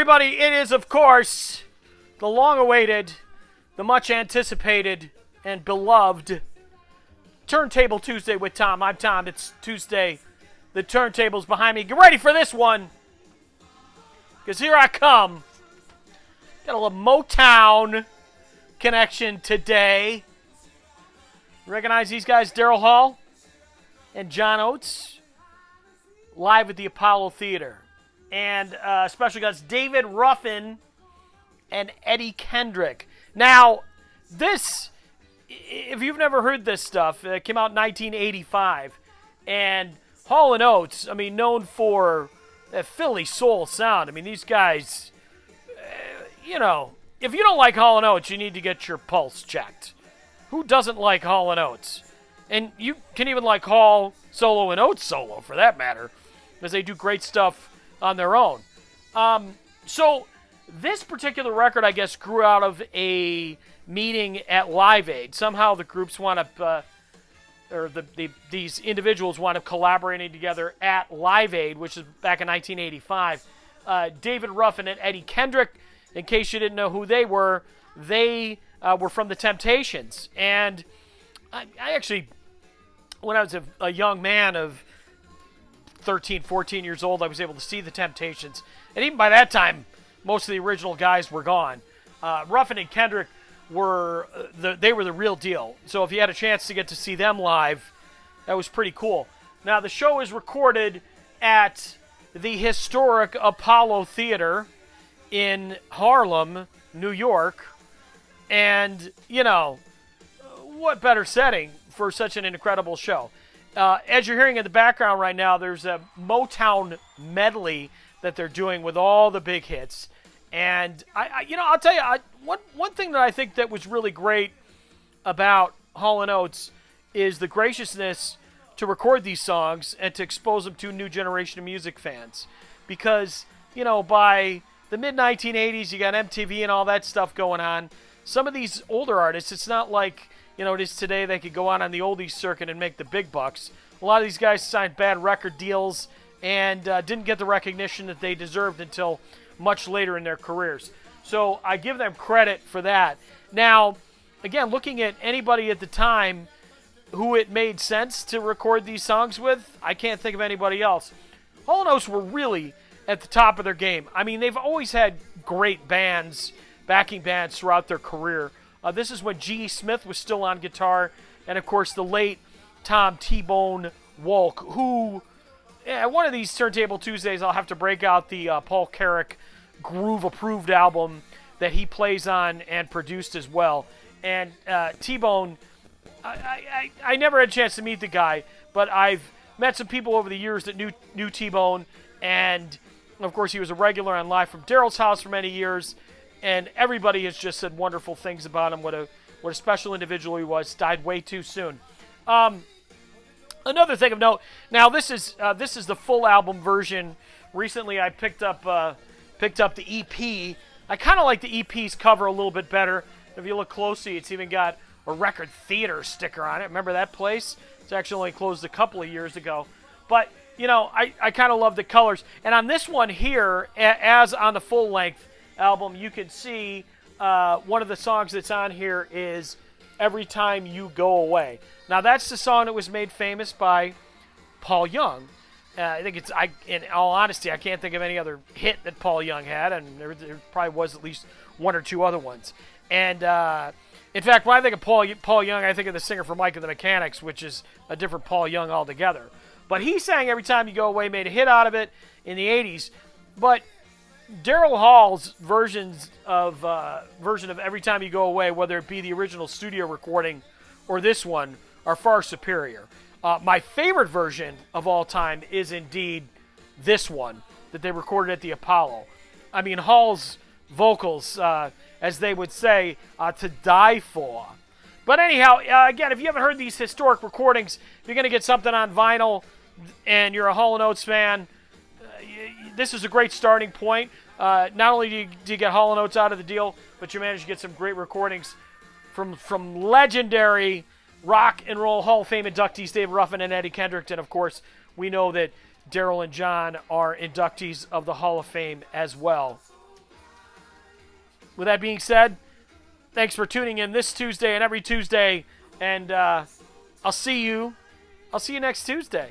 everybody. It is, of course, the long-awaited, the much-anticipated, and beloved Turntable Tuesday with Thom. I'm Thom. It's Tuesday. The turntable's behind me. Get ready for this one, because here I come. Got a little Motown connection today. Recognize these guys, Daryl Hall and John Oates, live at the Apollo Theater. And special guests, David Ruffin and Eddie Kendrick. Now, this, if you've never heard this stuff, it came out in 1985. And Hall & Oates, I mean, known for that Philly soul sound. I mean, these guys, you know, if you don't like Hall & Oates, you need to get your pulse checked. Who doesn't like Hall & Oates? And you can even like Hall solo and Oates solo, for that matter, because they do great stuff on their own. So this particular record, I guess, grew out of a meeting at Live Aid. Somehow the groups wound up, these individuals wound up collaborating together at Live Aid, which is back in 1985. David Ruffin and Eddie Kendrick, in case you didn't know who they were from the Temptations. And I actually, when I was a young man of 13, 14 years old, I was able to see the Temptations. And even by that time, most of the original guys were gone. Ruffin and Kendrick were the real deal. So if you had a chance to get to see them live, that was pretty cool. Now, the show is recorded at the historic Apollo Theater in Harlem, New York. And, you know, what better setting for such an incredible show? As you're hearing in the background right now, there's a Motown medley that they're doing with all the big hits. And, I'll tell you, one thing that I think that was really great about Hall & Oates is the graciousness to record these songs and to expose them to a new generation of music fans. Because, you know, by the mid-1980s, you got MTV and all that stuff going on. Some of these older artists, it's not like, you know, it is today. They could go on the oldies circuit and make the big bucks. A lot of these guys signed bad record deals and didn't get the recognition that they deserved until much later in their careers. So I give them credit for that. Now, again, looking at anybody at the time who it made sense to record these songs with, I can't think of anybody else. Hall & Oates were really at the top of their game. I mean, they've always had great bands, backing bands throughout their career. This is when G.E. Smith was still on guitar, and of course the late Tom T-Bone Walk, who, one of these Turntable Tuesdays, I'll have to break out the Paul Carrack Groove-approved album that he plays on and produced as well. And T-Bone, I never had a chance to meet the guy, but I've met some people over the years that knew T-Bone, and of course he was a regular on Live from Daryl's House for many years. And everybody has just said wonderful things about him. What a special individual he was. Died way too soon. Another thing of note. Now this is the full album version. Recently I picked up the EP. I kind of like the EP's cover a little bit better. If you look closely, it's even got a Record Theater sticker on it. Remember that place? It's actually only closed a couple of years ago. But you know, I kind of love the colors. And on this one here, as on the full length album, you can see one of the songs that's on here is Every Time You Go Away. Now, that's the song that was made famous by Paul Young. I think in all honesty, I can't think of any other hit that Paul Young had, and there probably was at least one or two other ones. And in fact, when I think of Paul Young, I think of the singer from Mike and the Mechanics, which is a different Paul Young altogether. But he sang Every Time You Go Away, made a hit out of it in the 80s. But Daryl Hall's version of Every Time You Go Away, whether it be the original studio recording or this one, are far superior. My favorite version of all time is indeed this one that they recorded at the Apollo. I mean, Hall's vocals, as they would say, to die for. But anyhow, again, if you haven't heard these historic recordings, if you're going to get something on vinyl and you're a Hall & Oates fan, this is a great starting point. Not only do you get Hall & Oates out of the deal, but you manage to get some great recordings from legendary Rock and Roll Hall of Fame inductees David Ruffin and Eddie Kendrick. And, of course, we know that Daryl and John are inductees of the Hall of Fame as well. with that being said, thanks for tuning in this Tuesday and every Tuesday, and I'll see you next Tuesday.